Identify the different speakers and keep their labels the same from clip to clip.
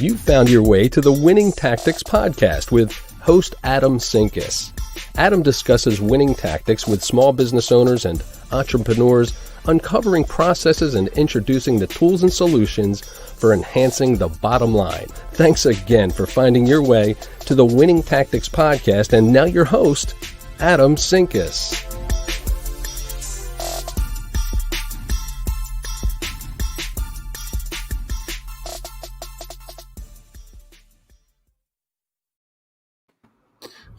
Speaker 1: You found your way to the Winning Tactics podcast with host Adam Sinkus. Adam discusses winning tactics with small business owners and entrepreneurs, uncovering processes and introducing the tools and solutions for enhancing the bottom line. Thanks again for finding your way to the Winning Tactics podcast, and now your host, Adam Sinkus.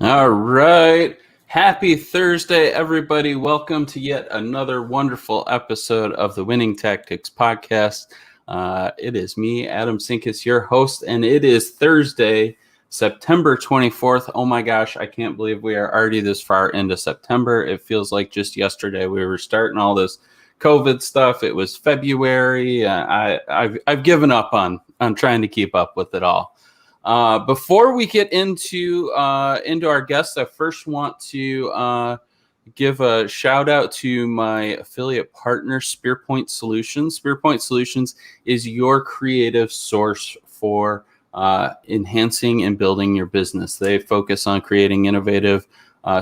Speaker 2: All right. Happy Thursday, everybody. Welcome to yet another wonderful episode of the Winning Tactics podcast. It is me, Adam Sinkus, your host, and it is Thursday, September 24th. Oh my gosh, I can't believe we are already this far into September. It feels like just yesterday we were starting all this COVID stuff. It was February. I've given up on trying to keep up with it all. Before we get into our guests, I first want to give a shout out to my affiliate partner, Spearpoint Solutions. Spearpoint Solutions is your creative source for enhancing and building your business. They focus on creating innovative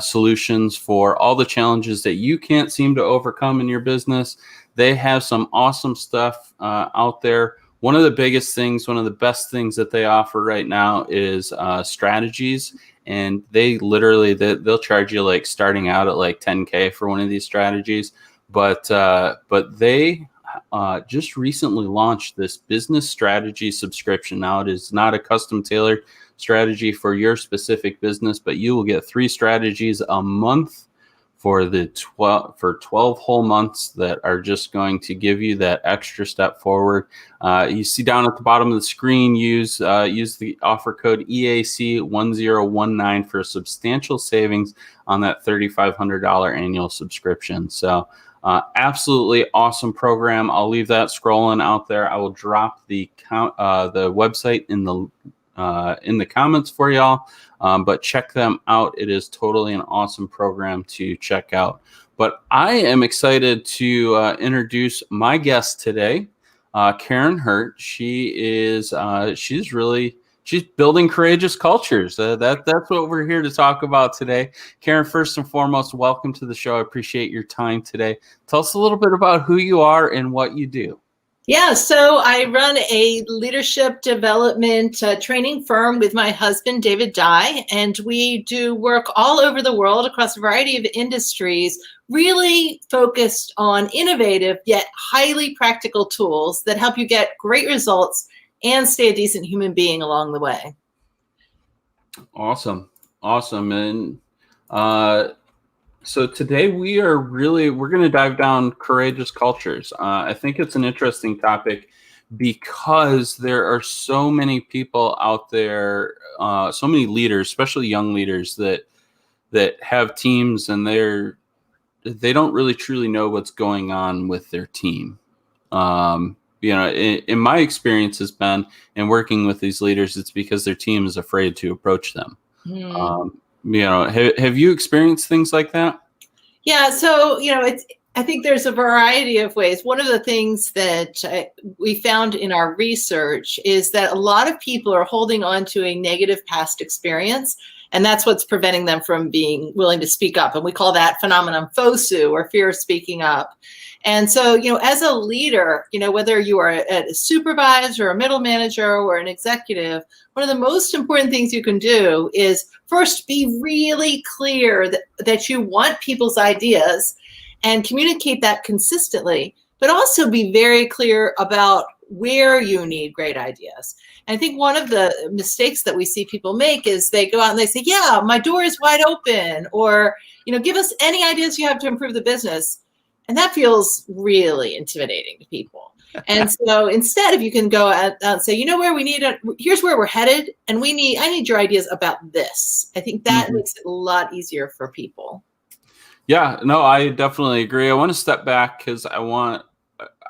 Speaker 2: solutions for all the challenges that you can't seem to overcome in your business. They have some awesome stuff out there. One of the biggest things, one of the best things that they offer right now is strategies. And they literally, they'll charge you like starting out at like $10K for one of these strategies. But they just recently launched this business strategy subscription. Now it is not a custom tailored strategy for your specific business, but you will get 3 strategies a month for 12 whole months that are just going to give you that extra step forward. You see down at the bottom of the screen, use the offer code EAC1019 for a substantial savings on that $3,500 annual subscription. So absolutely awesome program. I'll leave that scrolling out there. I will drop the website in the comments for y'all. But check them out. It is totally an awesome program to check out. But I am excited to introduce my guest today, Karin Hurt. She's building courageous cultures. That's what we're here to talk about today. Karin, first and foremost, welcome to the show. I appreciate your time today. Tell us a little bit about who you are and what you do.
Speaker 3: Yeah, so I run a leadership development training firm with my husband, David Dye, and we do work all over the world across a variety of industries, really focused on innovative yet highly practical tools that help you get great results and stay a decent human being along the way.
Speaker 2: Awesome. And so today we're going to dive down courageous cultures. I think it's an interesting topic because there are so many people out there, so many leaders, especially young leaders that have teams and they don't really truly know what's going on with their team. In my experience has been in working with these leaders, it's because their team is afraid to approach them. Have you experienced things like that?
Speaker 3: Yeah, so, I think there's a variety of ways. One of the things that we found in our research is that a lot of people are holding on to a negative past experience, and that's what's preventing them from being willing to speak up. And we call that phenomenon FOSU, or fear of speaking up. And so, as a leader, whether you are a supervisor, a middle manager, or an executive, one of the most important things you can do is first be really clear that you want people's ideas and communicate that consistently, but also be very clear about where you need great ideas. And I think one of the mistakes that we see people make is they go out and they say, yeah, my door is wide open, or, give us any ideas you have to improve the business. And that feels really intimidating to people. And so instead, if you can go out and say, where we need it, here's where we're headed, and I need your ideas about this. I think that makes it a lot easier for people.
Speaker 2: Yeah, no, I definitely agree. I want to step back because I want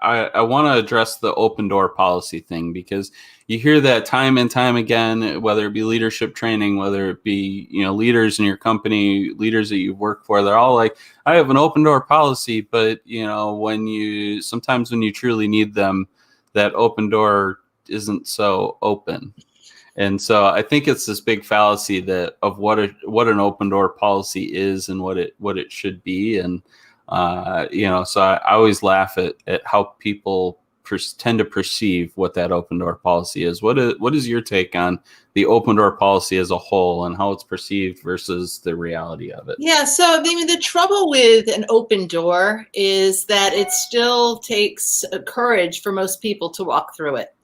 Speaker 2: to address the open door policy thing, because you hear that time and time again, whether it be leadership training, whether it be, leaders in your company, leaders that you've worked for, they're all like, I have an open door policy. But, sometimes when you truly need them, that open door isn't so open. And so I think it's this big fallacy that of what an open door policy is and what it should be. And so I always laugh at how people tend to perceive what that open door policy is. What is your take on the open door policy as a whole and how it's perceived versus the reality of it?
Speaker 3: Yeah, so I mean, the trouble with an open door is that it still takes courage for most people to walk through it.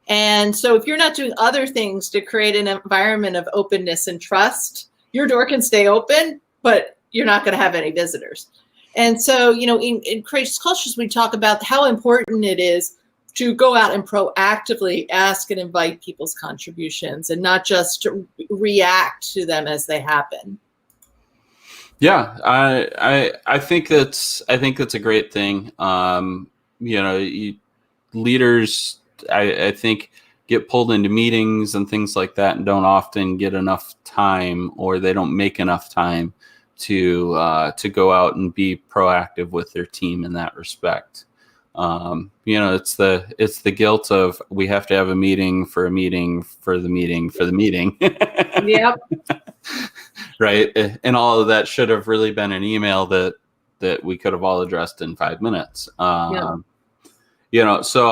Speaker 3: And so if you're not doing other things to create an environment of openness and trust, your door can stay open, but you're not going to have any visitors. And so, in courageous cultures, we talk about how important it is to go out and proactively ask and invite people's contributions and not just to react to them as they happen.
Speaker 2: Yeah, I think that's a great thing. Leaders, I think, get pulled into meetings and things like that and don't often get enough time, or they don't make enough time to go out and be proactive with their team in that respect. It's the guilt of we have to have a meeting for a meeting for the meeting for the meeting.
Speaker 3: Yep.
Speaker 2: Right. And all of that should have really been an email that we could have all addressed in 5 minutes. So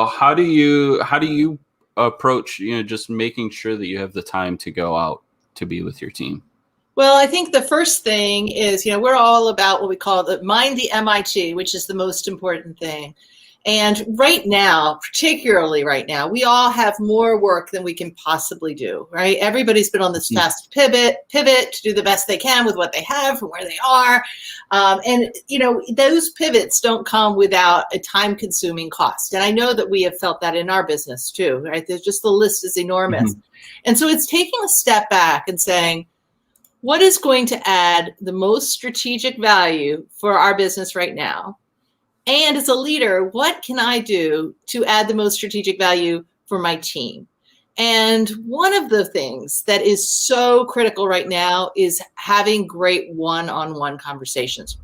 Speaker 2: how do you approach, just making sure that you have the time to go out to be with your team?
Speaker 3: Well, I think the first thing is, we're all about what we call mind the MIT, which is the most important thing. And right now, particularly right now, we all have more work than we can possibly do, right? Everybody's been on this fast pivot to do the best they can with what they have from where they are. Those pivots don't come without a time-consuming cost. And I know that we have felt that in our business too, right? There's just the list is enormous. Mm-hmm. And so it's taking a step back and saying, what is going to add the most strategic value for our business right now? And as a leader, what can I do to add the most strategic value for my team? And one of the things that is so critical right now is having great one-on-one conversations.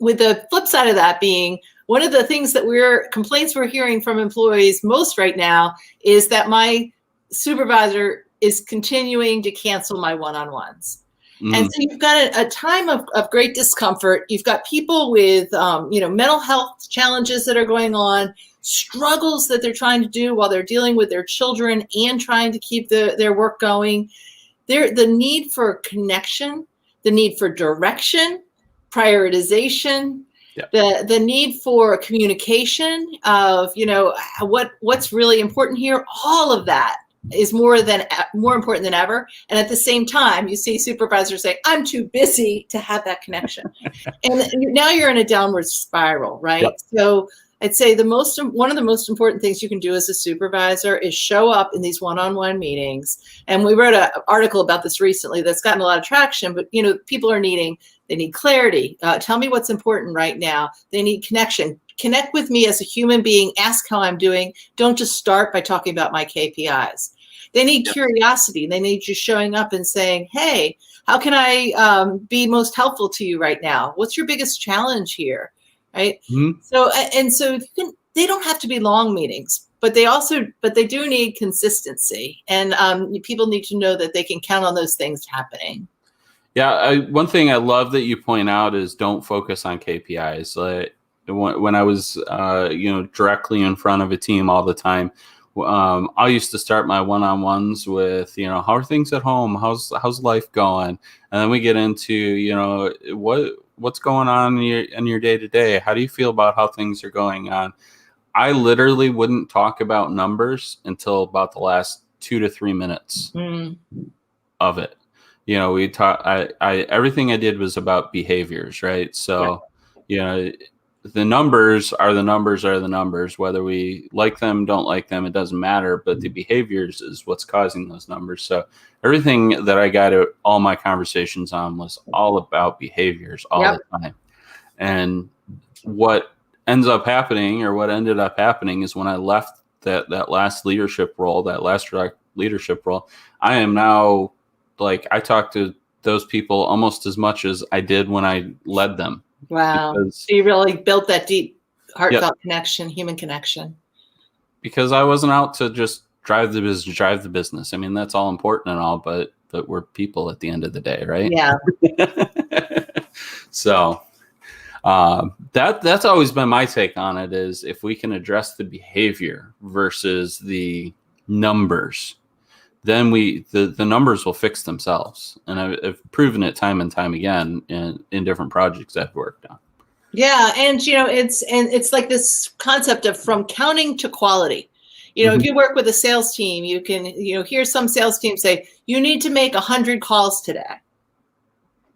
Speaker 3: With the flip side of that being, one of the things that complaints we're hearing from employees most right now is that my supervisor is continuing to cancel my one-on-ones. Mm-hmm. And so you've got a time of great discomfort. You've got people with, mental health challenges that are going on, struggles that they're trying to do while they're dealing with their children and trying to keep their work going. The need for connection, the need for direction, prioritization, the need for communication of, what's really important here, all of that is more important than ever. And at the same time, you see supervisors say, I'm too busy to have that connection. And now you're in a downward spiral, right? Yep. So I'd say one of the most important things you can do as a supervisor is show up in these one-on-one meetings. And we wrote an article about this recently that's gotten a lot of traction, but people they need clarity. Tell me what's important right now. They need connection. Connect with me as a human being. Ask how I'm doing. Don't just start by talking about my KPIs. They need curiosity. They need you showing up and saying, hey, how can I be most helpful to you right now? What's your biggest challenge here? Right. Mm-hmm. So they don't have to be long meetings, but they do need consistency, and people need to know that they can count on those things happening.
Speaker 2: Yeah. One thing I love that you point out is don't focus on KPIs. When I was, directly in front of a team all the time, I used to start my one-on-ones with, how are things at home? How's life going? And then we get into, what's going on in your day-to-day? How do you feel about how things are going on? I literally wouldn't talk about numbers until about the last 2 to 3 minutes of it. We talk. Everything I did was about behaviors, right? So, the numbers are the numbers, whether we like them, don't like them, it doesn't matter. But the behaviors is what's causing those numbers. So everything that I got all my conversations on was all about behaviors all the time. And what ended up happening is when I left that last leadership role, direct leadership role, I am now I talk to those people almost as much as I did when I led them. Wow.
Speaker 3: So you really built that deep, heartfelt connection, human connection.
Speaker 2: because I wasn't out to just drive the business. I mean, that's all important and all, but we're people at the end of the day, right?
Speaker 3: Yeah.
Speaker 2: So that's always been my take on it, is if we can address the behavior versus the numbers, then the numbers will fix themselves. And I've proven it time and time again in different projects I've worked on.
Speaker 3: Yeah, and it's like this concept of from counting to quality. If you work with a sales team, you can hear some sales teams say you need to make 100 calls today.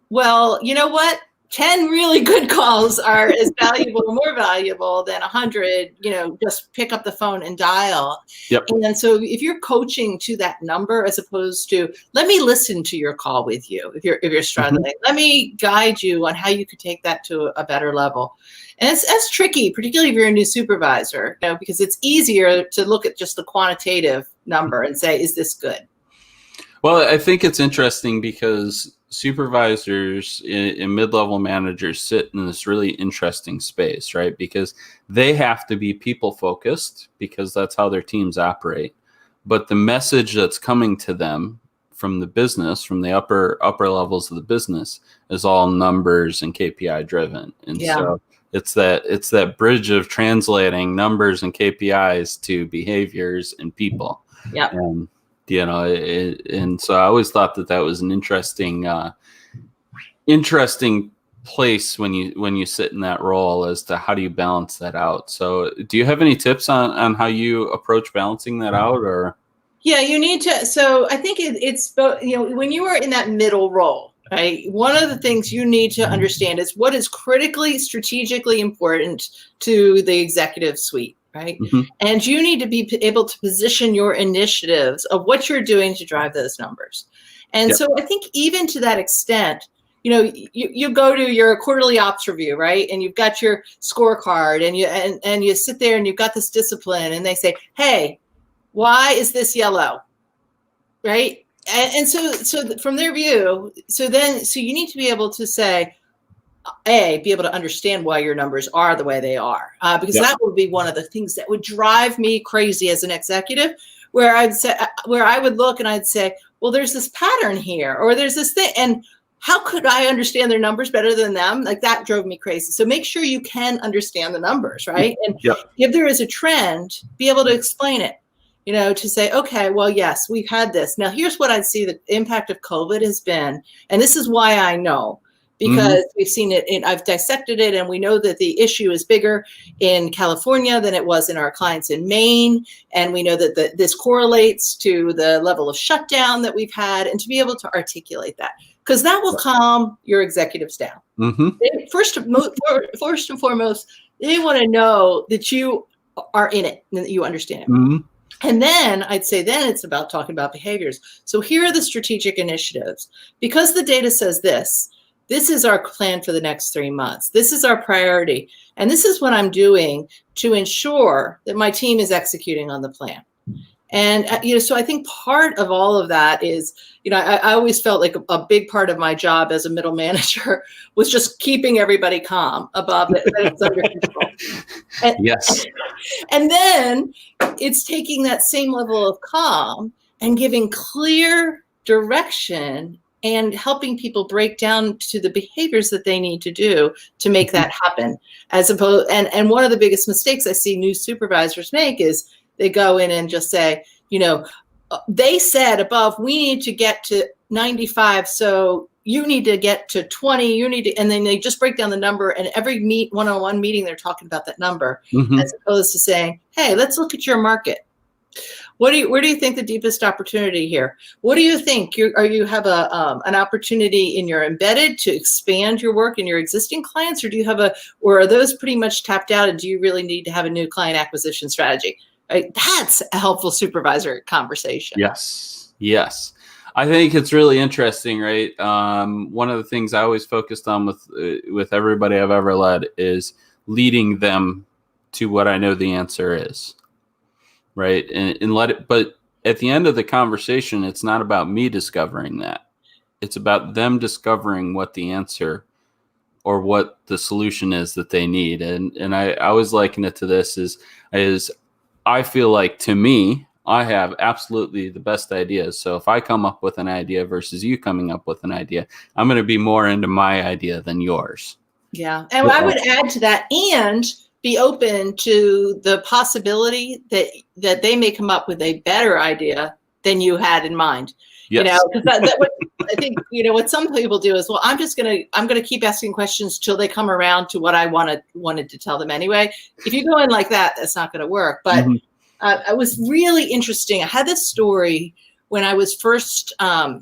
Speaker 3: Well, you know what? 10 really good calls are as valuable or more valuable than 100, just pick up the phone and dial.
Speaker 2: Yep.
Speaker 3: And so if you're coaching to that number, as opposed to, let me listen to your call with you. If you're struggling, let me guide you on how you could take that to a better level. And that's tricky, particularly if you're a new supervisor, because it's easier to look at just the quantitative number and say, is this good?
Speaker 2: Well, I think it's interesting because supervisors and mid-level managers sit in this really interesting space, right? Because they have to be people focused because that's how their teams operate. But the message that's coming to them from the business, from the upper levels of the business, is all numbers and KPI driven. And so it's that bridge of translating numbers and KPIs to behaviors and people.
Speaker 3: Yeah.
Speaker 2: And so I always thought that was an interesting place when you sit in that role as to how do you balance that out. So do you have any tips on how you approach balancing that out? Or
Speaker 3: yeah, you need to. So I think it's when you are in that middle role, right? One of the things you need to understand is what is critically strategically important to the executive suite. Right. And you need to be able to position your initiatives of what you're doing to drive those numbers. And so I think even to that extent, you go to your quarterly ops review, right? And you've got your scorecard and you sit there and you've got this discipline and they say, hey, why is this yellow? Right. And so from their view, so you need to be able to say, be able to understand why your numbers are the way they are, because that would be one of the things that would drive me crazy as an executive, where I would look and I'd say, well, there's this pattern here, or there's this thing, and how could I understand their numbers better than them? Like, that drove me crazy. So make sure you can understand the numbers, right? And if there is a trend, be able to explain it. To say, okay, well, yes, we've had this. Now, here's what I'd see the impact of COVID has been, and this is why I know. Because we've seen it, I've dissected it, and we know that the issue is bigger in California than it was in our clients in Maine. And we know that this correlates to the level of shutdown that we've had, and to be able to articulate that, because that will calm your executives down. First and foremost, they want to know that you are in it and that you understand it. And then I'd say it's about talking about behaviors. So here are the strategic initiatives. Because the data says this is our plan for the next 3 months. This is our priority. And this is what I'm doing to ensure that my team is executing on the plan. And, so I think part of all of that is, I always felt like a big part of my job as a middle manager was just keeping everybody calm above it, that it's under control.
Speaker 2: Yes.
Speaker 3: And then it's taking that same level of calm and giving clear direction and helping people break down to the behaviors that they need to do to make that happen. As opposed, and one of the biggest mistakes I see new supervisors make is they go in and just say, they said above, we need to get to 95. So you need to get to 20, and then they just break down the number, and every one-on-one meeting, they're talking about that number, as opposed to saying, hey, let's look at your market. Where do you think the deepest opportunity here? What do you think? You have an opportunity in your embedded to expand your work in your existing clients, or are those pretty much tapped out? And do you really need to have a new client acquisition strategy? Right? That's a helpful supervisor conversation.
Speaker 2: Yes. I think it's really interesting, right? One of the things I always focused on with everybody I've ever led is leading them to what I know the answer is. Right. And but at the end of the conversation, it's not about me discovering that. It's about them discovering what the answer or what the solution is that they need. And I always liken it to this is I feel like, to me, I have absolutely the best ideas. So if I come up with an idea versus you coming up with an idea, I'm going to be more into my idea than yours.
Speaker 3: Yeah. And I would add to that, and be open to the possibility that they may come up with a better idea than you had in mind.
Speaker 2: Yes.
Speaker 3: You know, because I think, you know, what some people do is, well, I'm going to keep asking questions till they come around to what I wanted to tell them anyway. If you go in like that, that's not going to work. But it was really interesting. I had this story when I was first, I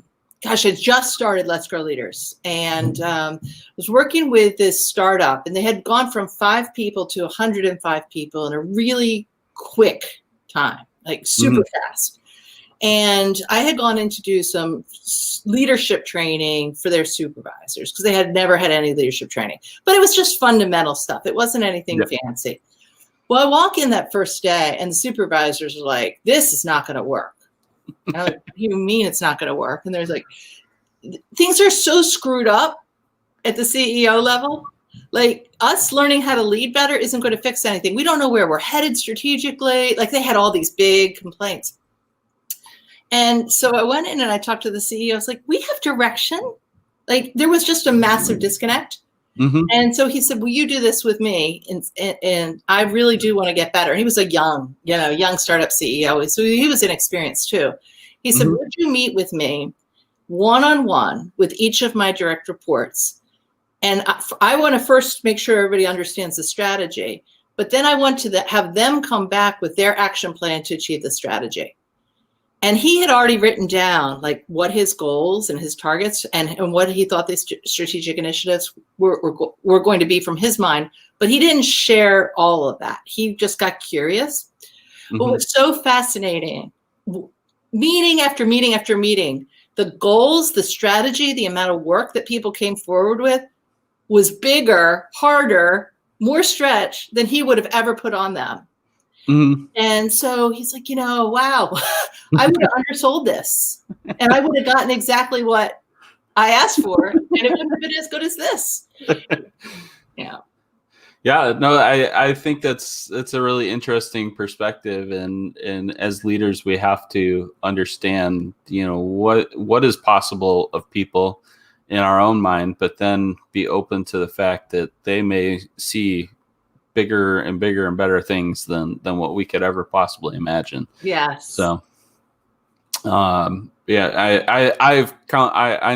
Speaker 3: just started Let's Grow Leaders, and was working with this startup, and they had gone from 5 people to 105 people in a really quick time, like super fast. And I had gone in to do some leadership training for their supervisors because they had never had any leadership training, but it was just fundamental stuff. It wasn't anything fancy. Well, I walk in that first day and the supervisors are like, this is not going to work. I'm like, what do you mean it's not going to work? And there's like, things are so screwed up at the CEO level. Like, us learning how to lead better isn't going to fix anything. We don't know where we're headed strategically. Like, they had all these big complaints. And so I went in and I talked to the CEO. I was like, we have direction. Like, there was just a massive disconnect. And so he said, will you do this with me? And I really do want to get better. And he was a young startup CEO. So he was inexperienced too. He said, would you meet with me one-on-one with each of my direct reports? And I want to first make sure everybody understands the strategy, but then I want to have them come back with their action plan to achieve the strategy. And he had already written down like what his goals and his targets and what he thought these strategic initiatives were going to be from his mind, but he didn't share all of that. He just got curious. What was so fascinating, meeting after meeting after meeting, the goals, the strategy, the amount of work that people came forward with was bigger, harder, more stretch than he would have ever put on them. And so he's like, wow, I would have undersold this and I would have gotten exactly what I asked for, and it wouldn't have been as good as this.
Speaker 2: Yeah, no, I think that's a really interesting perspective, and as leaders, we have to understand, what is possible of people in our own mind, but then be open to the fact that they may see bigger and bigger and better things than what we could ever possibly imagine.
Speaker 3: Yes.
Speaker 2: So, I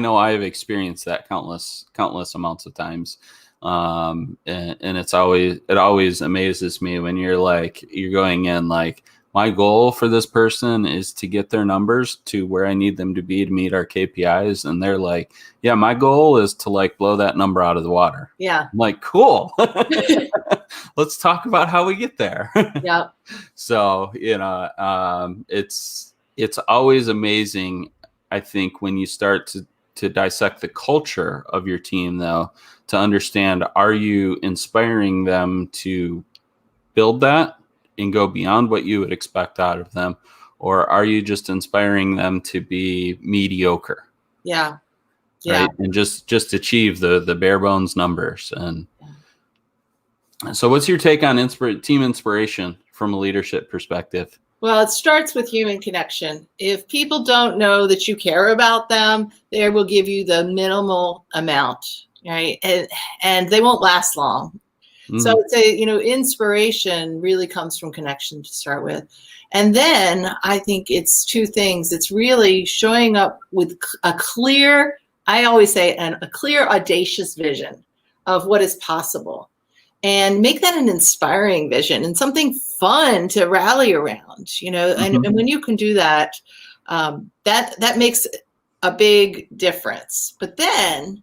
Speaker 2: know I've experienced that countless amounts of times. And it always amazes me when you're going in like, my goal for this person is to get their numbers to where I need them to be to meet our KPIs. And they're like, yeah, my goal is to like blow that number out of the water.
Speaker 3: Yeah.
Speaker 2: I'm like, cool. Let's talk about how we get there.
Speaker 3: Yeah.
Speaker 2: So, it's always amazing, I think, when you start to dissect the culture of your team, though, to understand, are you inspiring them to build that and go beyond what you would expect out of them? Or are you just inspiring them to be mediocre?
Speaker 3: Yeah.
Speaker 2: Right? And just achieve the bare bones numbers. And so what's your take on team inspiration from a leadership perspective?
Speaker 3: Well, it starts with human connection. If people don't know that you care about them, they will give you the minimal amount, right? And they won't last long. So I would say, inspiration really comes from connection to start with. And then I think it's 2 things. It's really showing up with a clear, I always say, a clear, audacious vision of what is possible. And make that an inspiring vision and something fun to rally around, and when you can do that, that makes a big difference. But then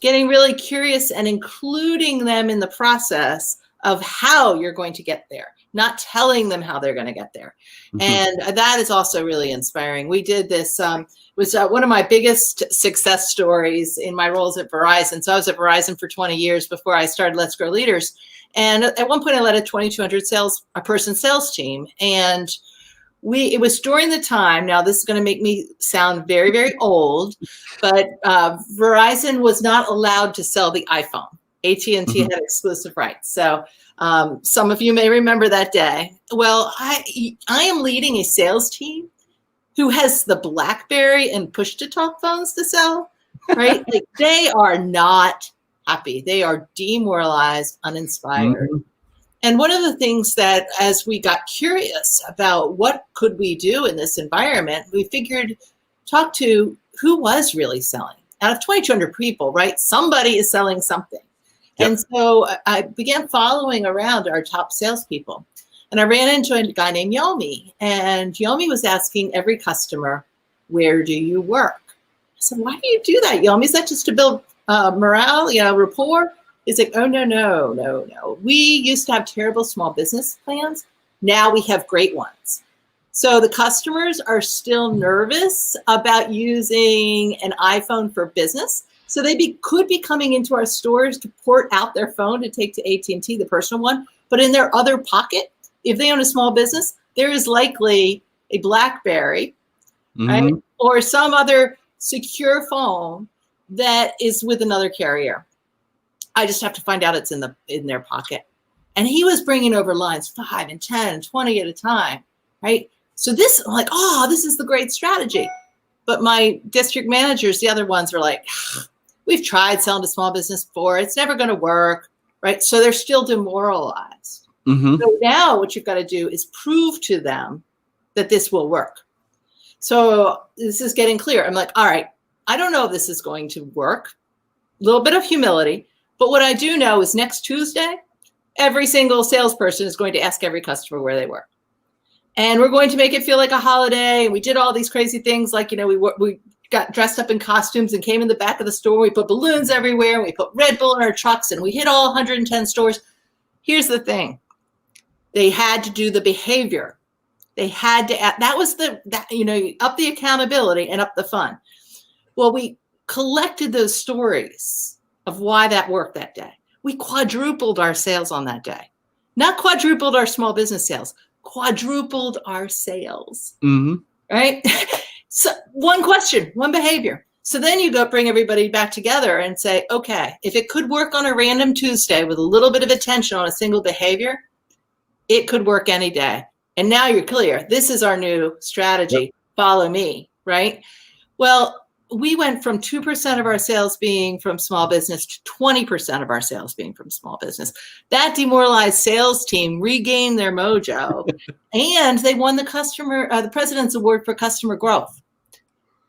Speaker 3: getting really curious and including them in the process of how you're going to get there, not telling them how they're going to get there. And that is also really inspiring. We did this, was one of my biggest success stories in my roles at Verizon. So I was at Verizon for 20 years before I started Let's Grow Leaders. And at one point I led a 2,200 person sales team. And it was during the time, now this is going to make me sound very, very old, but Verizon was not allowed to sell the iPhone. AT&T had exclusive rights. So some of you may remember that day. Well, I am leading a sales team who has the BlackBerry and push-to-talk phones to sell, right? Like, they are not happy. They are demoralized, uninspired.
Speaker 2: Mm-hmm.
Speaker 3: And one of the things that, as we got curious about what could we do in this environment, we figured, talk to who was really selling. Out of 2,200 people, right? Somebody is selling something. Yep. And so I began following around our top salespeople. And I ran into a guy named Yomi. And Yomi was asking every customer, where do you work? I said, why do you do that, Yomi? Is that just to build morale, rapport? He's like, oh, no. We used to have terrible small business plans. Now we have great ones. So the customers are still nervous about using an iPhone for business. So they could be coming into our stores to port out their phone to take to AT&T, the personal one. But in their other pocket, if they own a small business, there is likely a BlackBerry, right? Or some other secure phone that is with another carrier. I just have to find out it's in their pocket. And he was bringing over lines 5 and 10 and 20 at a time, right? So this, I'm like, oh, this is the great strategy. But my district managers, the other ones, are like, we've tried selling to small business before. It's never going to work, right? So they're still demoralized. So now what you've got to do is prove to them that this will work. So this is getting clear. I'm like, all right, I don't know if this is going to work. A little bit of humility. But what I do know is next Tuesday, every single salesperson is going to ask every customer where they work. And we're going to make it feel like a holiday. We did all these crazy things like, we got dressed up in costumes and came in the back of the store. We put balloons everywhere. And we put Red Bull in our trucks and we hit all 110 stores. Here's the thing. They had to do the behavior. They had to, that was up the accountability and up the fun. Well, we collected those stories of why that worked that day. We quadrupled our sales on that day. Not quadrupled our small business sales, quadrupled our sales, right? So one question, one behavior. So then you go bring everybody back together and say, okay, if it could work on a random Tuesday with a little bit of attention on a single behavior, it could work any day. And now you're clear. This is our new strategy. Yep. Follow me, right? Well, we went from 2% of our sales being from small business to 20% of our sales being from small business. That demoralized sales team regained their mojo and they won the President's Award for Customer Growth,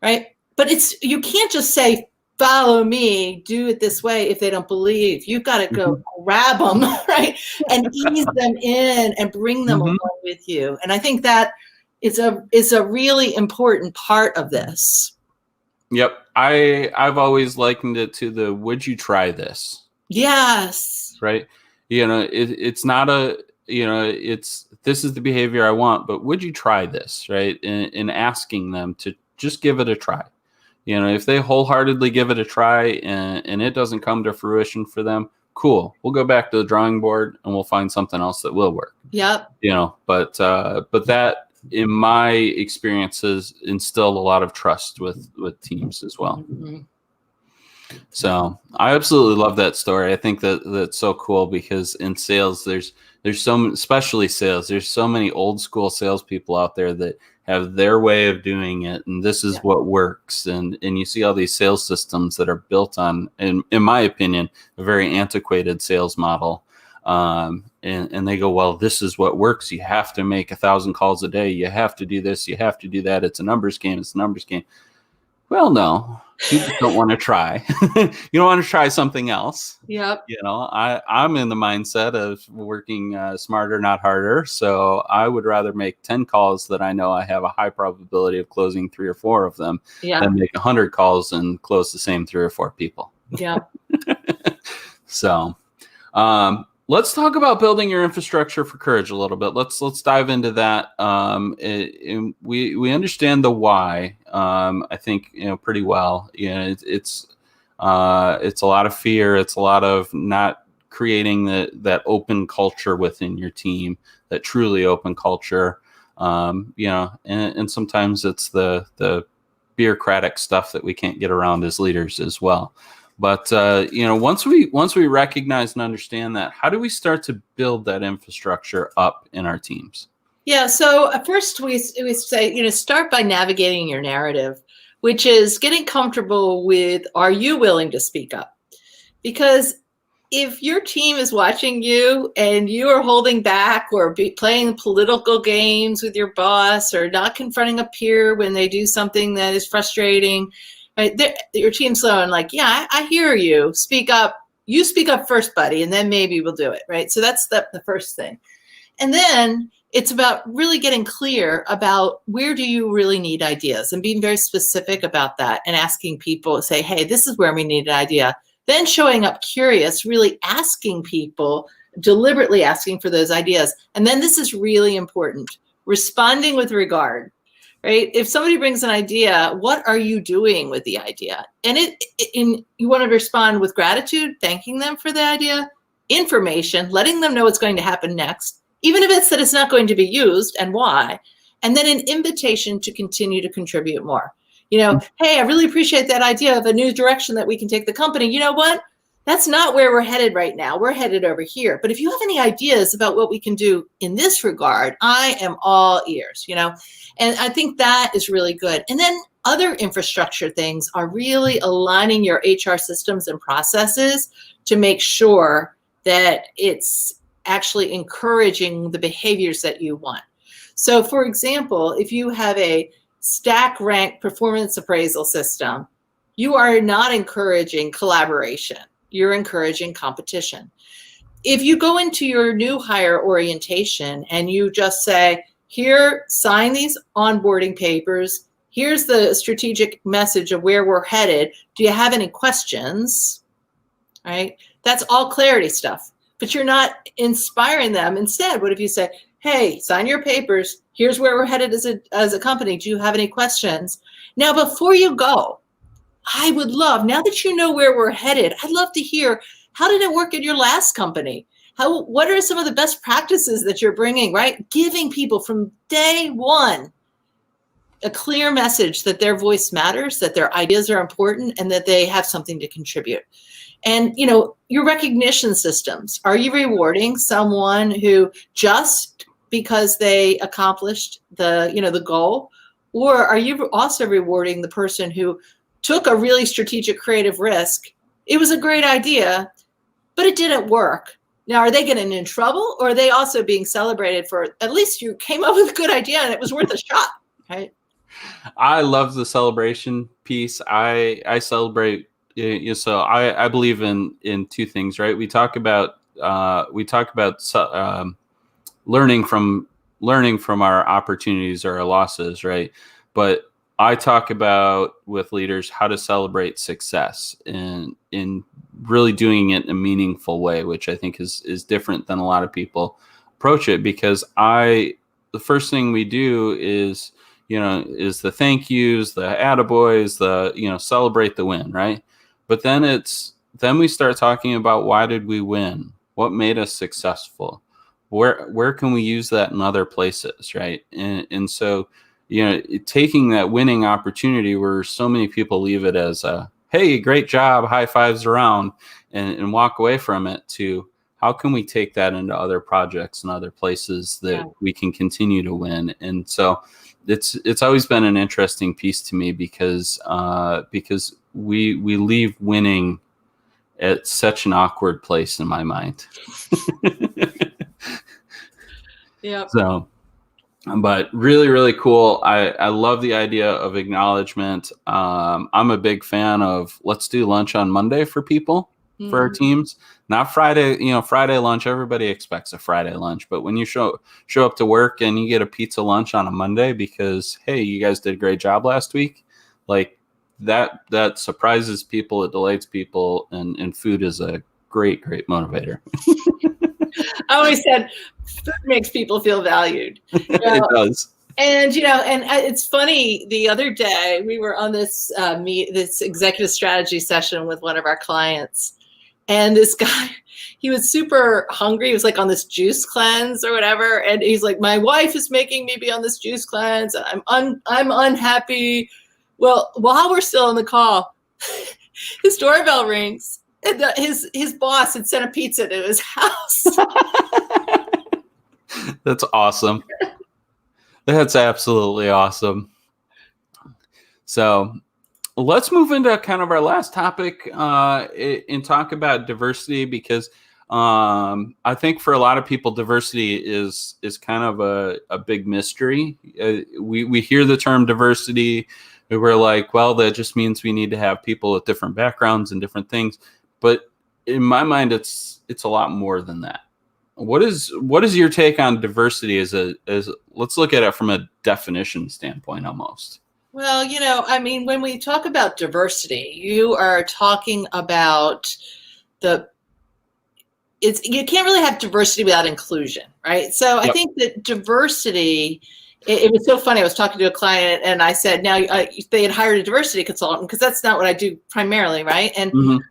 Speaker 3: right? But you can't just say, follow me, do it this way if they don't believe. You've got to go grab them, right? And ease them in and bring them along with you. And I think that is a really important part of this.
Speaker 2: Yep. I've always likened it to the, would you try this?
Speaker 3: Yes.
Speaker 2: Right. It's not this is the behavior I want, but would you try this? Right. In asking them to just give it a try. If they wholeheartedly give it a try and it doesn't come to fruition for them, cool. We'll go back to the drawing board and we'll find something else that will work.
Speaker 3: Yep.
Speaker 2: But that, in my experiences, instilled a lot of trust with teams as well. So I absolutely love that story. I think that's so cool because in sales, there's especially sales, there's so many old school salespeople out there that have their way of doing it. And this is what works. And you see all these sales systems that are built on, in my opinion, a very antiquated sales model. And they go, well, this is what works. You have to make 1,000 calls a day. You have to do this. You have to do that. It's a numbers game. It's a numbers game. Well, no, you just don't want to try. You don't want to try something else.
Speaker 3: Yep.
Speaker 2: I'm in the mindset of working smarter, not harder. So I would rather make 10 calls that I know I have a high probability of closing 3 or 4 of them than make 100 calls and close the same 3 or 4 people. Yeah. So, let's talk about building your infrastructure for courage a little bit. Let's dive into that. We understand the why. I think pretty well. It's a lot of fear. It's a lot of not creating that open culture within your team, that truly open culture. And sometimes it's the bureaucratic stuff that we can't get around as leaders as well. But once we recognize and understand that, how do we start to build that infrastructure up in our teams?
Speaker 3: Yeah. So first we say, start by navigating your narrative, which is getting comfortable with, are you willing to speak up? Because if your team is watching you and you are holding back or playing political games with your boss or not confronting a peer when they do something that is frustrating, right? Your team's going like, yeah, I hear you. Speak up. You speak up first, buddy, and then maybe we'll do it, right? So that's the first thing. And then it's about really getting clear about where do you really need ideas and being very specific about that and asking people, say, hey, this is where we need an idea. Then showing up curious, really asking people, deliberately asking for those ideas. And then this is really important, responding with regard, right? If somebody brings an idea, what are you doing with the idea? And you want to respond with gratitude, thanking them for the idea, information, letting them know what's going to happen next, even if it's that it's not going to be used and why, and then an invitation to continue to contribute more. Hey, I really appreciate that idea of a new direction that we can take the company. You know what? That's not where we're headed right now. We're headed over here. But if you have any ideas about what we can do in this regard, I am all ears, and I think that is really good. And then other infrastructure things are really aligning your HR systems and processes to make sure that it's actually encouraging the behaviors that you want. So for example, if you have a stack rank performance appraisal system, you are not encouraging collaboration. You're encouraging competition. If you go into your new hire orientation and you just say, here, sign these onboarding papers. Here's the strategic message of where we're headed. Do you have any questions? Right? That's all clarity stuff, but you're not inspiring them. Instead, what if you say, hey, sign your papers. Here's where we're headed as a company. Do you have any questions? Now, before you go, I would love, now that you know where we're headed, I'd love to hear, how did it work at your last company? What are some of the best practices that you're bringing, right? Giving people from day one a clear message that their voice matters, that their ideas are important, and that they have something to contribute. And, your recognition systems, are you rewarding someone who just because they accomplished the goal, or are you also rewarding the person who took a really strategic creative risk? It was a great idea, but it didn't work. Now, are they getting in trouble, or are they also being celebrated for, at least you came up with a good idea and it was worth a shot, right?
Speaker 2: I love the celebration piece. I celebrate. So I believe in two things, right? We talk about learning from our opportunities or our losses, right? But I talk about with leaders how to celebrate success in really doing it in a meaningful way, which I think is different than a lot of people approach it, because the first thing we do is the thank yous, the attaboys, the celebrate the win, right? But then we start talking about, why did we win? What made us successful? Where can we use that in other places, right? And so, taking that winning opportunity where so many people leave it as hey, great job, high fives around, and walk away from it, to how can we take that into other projects and other places that we can continue to win? And so it's always been an interesting piece to me, because we leave winning at such an awkward place in my mind.
Speaker 3: Yeah.
Speaker 2: So, but really, really cool. I love the idea of acknowledgement. I'm a big fan of, let's do lunch on Monday for people, for our teams. Not Friday. Friday lunch, everybody expects a Friday lunch. But when you show up to work and you get a pizza lunch on a Monday because, hey, you guys did a great job last week, like that surprises people, it delights people, and food is a great motivator.
Speaker 3: I always said food makes people feel valued.
Speaker 2: It does.
Speaker 3: And it's funny. The other day we were on this this executive strategy session with one of our clients, and this guy, he was super hungry. He was like on this juice cleanse or whatever, and he's like, "My wife is making me be on this juice cleanse. I'm unhappy." Well, while we're still on the call, his doorbell rings, and his boss had sent a pizza to his house.
Speaker 2: That's awesome. That's absolutely awesome. So let's move into kind of our last topic and talk about diversity, because I think for a lot of people, diversity is kind of a big mystery. We hear the term diversity, and we're like, well, that just means we need to have people with different backgrounds and different things. But in my mind, it's a lot more than that. What is your take on diversity as let's look at it from a definition standpoint almost?
Speaker 3: Well, when we talk about diversity, you are talking about you can't really have diversity without inclusion, right? So I think that diversity, it was so funny. I was talking to a client and I said, now they had hired a diversity consultant, because that's not what I do primarily, right? And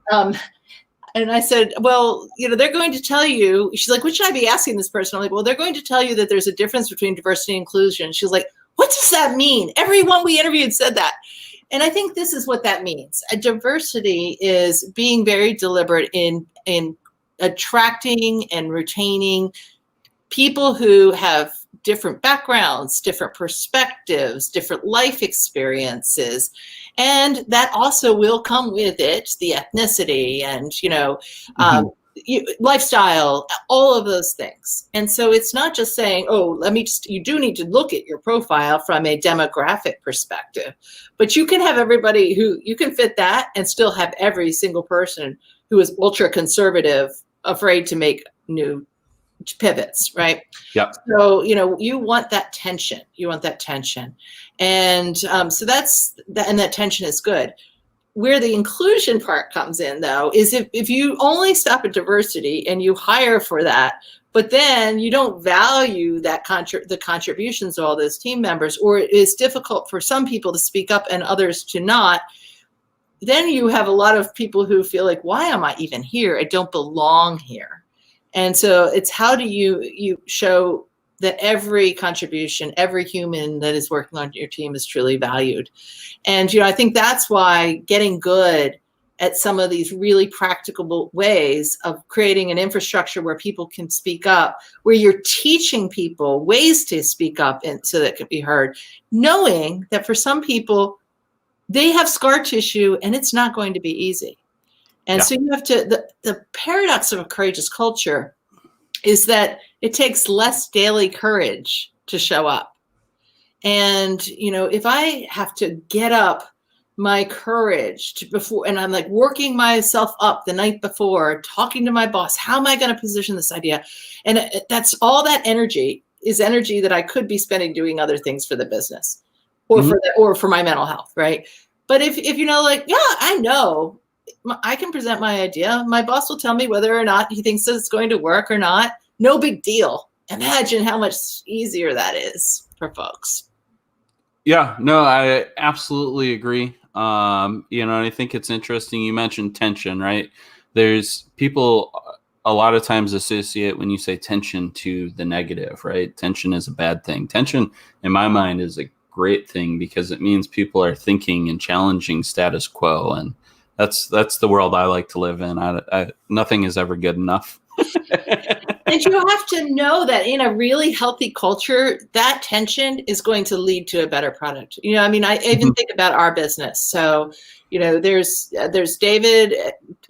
Speaker 3: and I said, well, they're going to tell you, she's like, what should I be asking this person? I'm like, well, they're going to tell you that there's a difference between diversity and inclusion. She's like, what does that mean? Everyone we interviewed said that. And I think this is what that means. A diversity is being very deliberate in attracting and retaining people who have different backgrounds, different perspectives, different life experiences. And that also will come with it, the ethnicity and, lifestyle, all of those things. And so it's not just saying, you do need to look at your profile from a demographic perspective, but you can have everybody you can fit that and still have every single person who is ultra conservative, afraid to make new pivots, right?
Speaker 2: Yep.
Speaker 3: So, you want that tension. And so that's that, and that tension is good. Where the inclusion part comes in, though, is if you only stop at diversity and you hire for that, but then you don't value that the contributions of all those team members, or it is difficult for some people to speak up and others to not, then you have a lot of people who feel like, why am I even here? I don't belong here. And so it's how do you show that every contribution, every human that is working on your team is truly valued. And, I think that's why getting good at some of these really practicable ways of creating an infrastructure where people can speak up, where you're teaching people ways to speak up and so that it can be heard, knowing that for some people, they have scar tissue and it's not going to be easy. And so you have to, the paradox of a courageous culture is that it takes less daily courage to show up. And, if I have to get up my courage before, and I'm like working myself up the night before, talking to my boss, how am I going to position this idea? And that's all that energy is energy that I could be spending doing other things for the business or for my mental health, right? But if I know I can present my idea. My boss will tell me whether or not he thinks that it's going to work or not. No big deal. Imagine how much easier that is for folks.
Speaker 2: Yeah, no, I absolutely agree. And I think it's interesting. You mentioned tension, right? There's people a lot of times associate when you say tension to the negative, right? Tension is a bad thing. Tension, in my mind, is a great thing because it means people are thinking and challenging status quo, and that's the world I like to live in. Nothing is ever good enough.
Speaker 3: And you have to know that in a really healthy culture, that tension is going to lead to a better product. I even think about our business. So, there's David,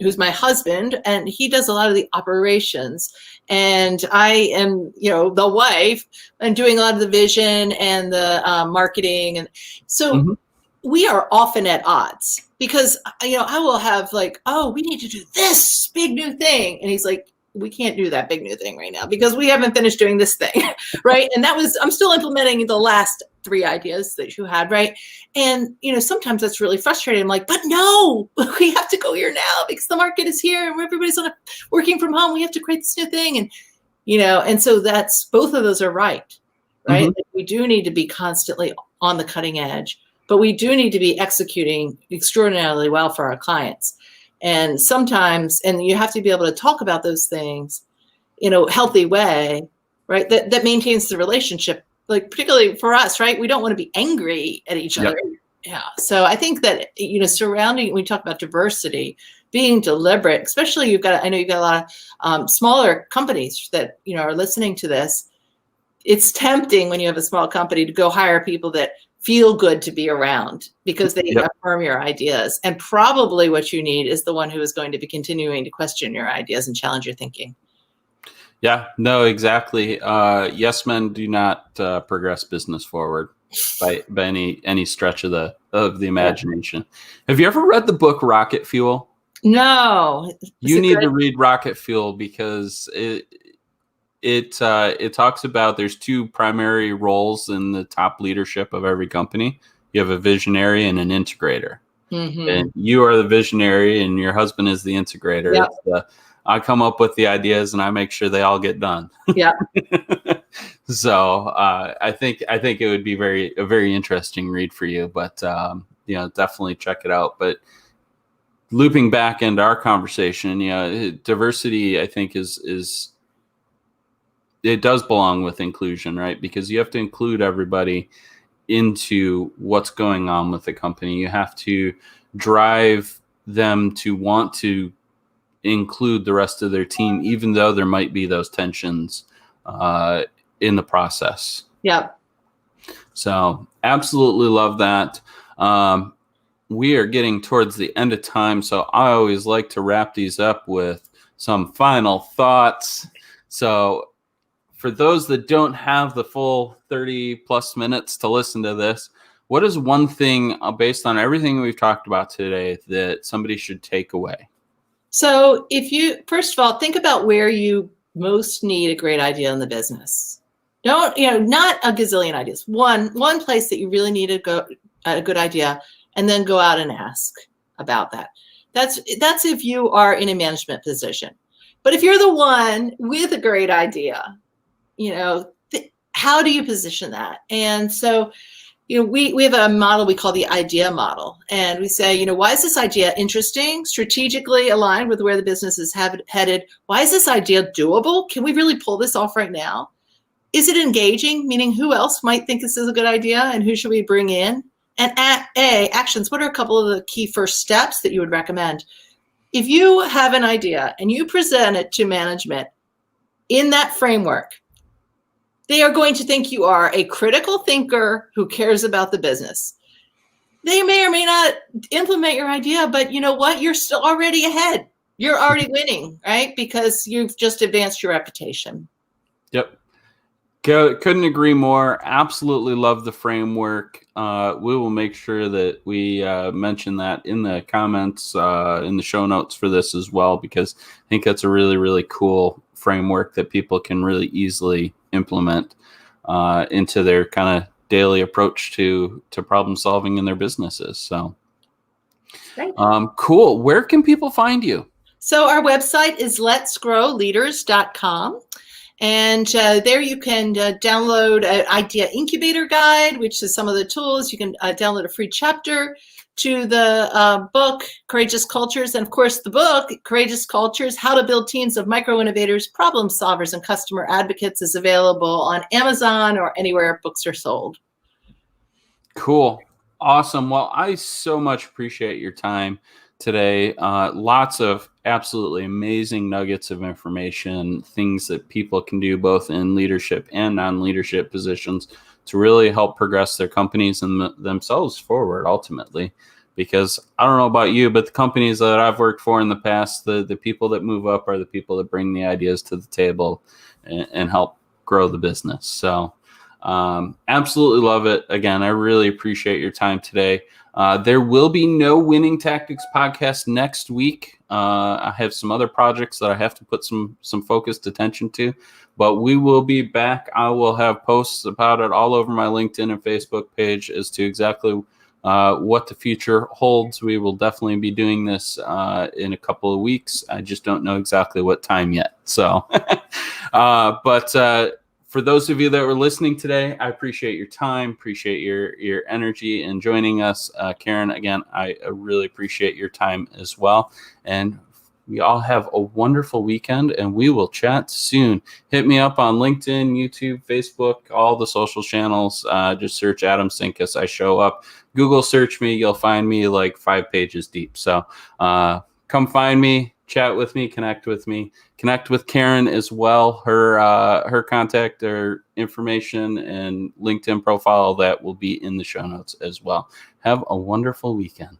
Speaker 3: who's my husband, and he does a lot of the operations. And I am, the wife, and doing a lot of the vision and the marketing. And so we are often at odds because, I will have like, we need to do this big new thing. And he's like, we can't do that big new thing right now because we haven't finished doing this thing, right? And I'm still implementing the last 3 ideas that you had, right? And, sometimes that's really frustrating. I'm like, but no, we have to go here now because the market is here and everybody's working from home. We have to create this new thing. And, and so that's, both of those are right? We do need to be constantly on the cutting edge, but we do need to be executing extraordinarily well for our clients. And sometimes, and you have to be able to talk about those things in a healthy way, right? That maintains the relationship, like particularly for us, right? We don't want to be angry at each other. Yeah. So I think that, when we talk about diversity, being deliberate, especially I know you've got a lot of smaller companies that, are listening to this. It's tempting when you have a small company to go hire people that feel good to be around because they affirm your ideas. And probably what you need is the one who is going to be continuing to question your ideas and challenge your thinking.
Speaker 2: Yeah, no, exactly. Yes men do not progress business forward by any stretch of the imagination. Have you ever read the book Rocket Fuel?
Speaker 3: No.
Speaker 2: You need to read Rocket Fuel because it talks about there's two primary roles in the top leadership of every company. You have a visionary and an integrator. Mm-hmm. And you are the visionary and your husband is the integrator. Yep. I come up with the ideas and I make sure they all get done.
Speaker 3: Yeah.
Speaker 2: So I think it would be a very interesting read for you, but definitely check it out. But looping back into our conversation, diversity I think is it does belong with inclusion, right? Because you have to include everybody into what's going on with the company. You have to drive them to want to include the rest of their team, even though there might be those tensions in the process.
Speaker 3: Yeah.
Speaker 2: So absolutely love that. We are getting towards the end of time, so I always like to wrap these up with some final thoughts. So for those that don't have the full 30 plus minutes to listen to this, what is one thing based on everything we've talked about today that somebody should take away?
Speaker 3: So first of all, think about where you most need a great idea in the business. Don't, not a gazillion ideas. One place that you really need a good idea, and then go out and ask about that. That's if you are in a management position. But if you're the one with a great idea, how do you position that? And so, we have a model we call the idea model. And we say, why is this idea interesting, strategically aligned with where the business is headed? Why is this idea doable? Can we really pull this off right now? Is it engaging? Meaning who else might think this is a good idea and who should we bring in? And actions, what are a couple of the key first steps that you would recommend? If you have an idea and you present it to management in that framework, they are going to think you are a critical thinker who cares about the business. They may or may not implement your idea, but you know what? You're still already ahead. You're already winning, right? Because you've just advanced your reputation.
Speaker 2: Yep. Couldn't agree more. Absolutely love the framework. We will make sure that we mention that in the comments, in the show notes for this as well, because I think that's a really, really cool framework that people can really easily implement into their kind of daily approach to problem solving in their businesses. So cool. Where can people find you?
Speaker 3: So our website is letsgrowleaders.com. And there you can download an idea incubator guide, which is some of the tools. You can download a free chapter to the book, Courageous Cultures. And of course, the book, Courageous Cultures, How to Build Teams of Micro-Innovators, Problem Solvers, and Customer Advocates is available on Amazon or anywhere books are sold.
Speaker 2: Cool. Awesome. Well, I so much appreciate your time today. Lots of absolutely amazing nuggets of information, things that people can do both in leadership and non-leadership positions to really help progress their companies and themselves forward ultimately. Because I don't know about you, but the companies that I've worked for in the past, the people that move up are the people that bring the ideas to the table and help grow the business. So absolutely love it. Again, I really appreciate your time today. There will be no Winning Tactics podcast next week. I have some other projects that I have to put some focused attention to, but we will be back. I will have posts about it all over my LinkedIn and Facebook page as to exactly what the future holds. We will definitely be doing this in a couple of weeks. I just don't know exactly what time yet. So, but for those of you that were listening today, I appreciate your time, appreciate your energy in joining us. Karin, again, I really appreciate your time as well. And we all have a wonderful weekend, and we will chat soon. Hit me up on LinkedIn, YouTube, Facebook, all the social channels. Just search Adam Sinkus. I show up. Google search me. You'll find me like 5 pages deep. So come find me, chat with me, connect with me. Connect with Karin as well. Her contact or information and LinkedIn profile, that will be in the show notes as well. Have a wonderful weekend.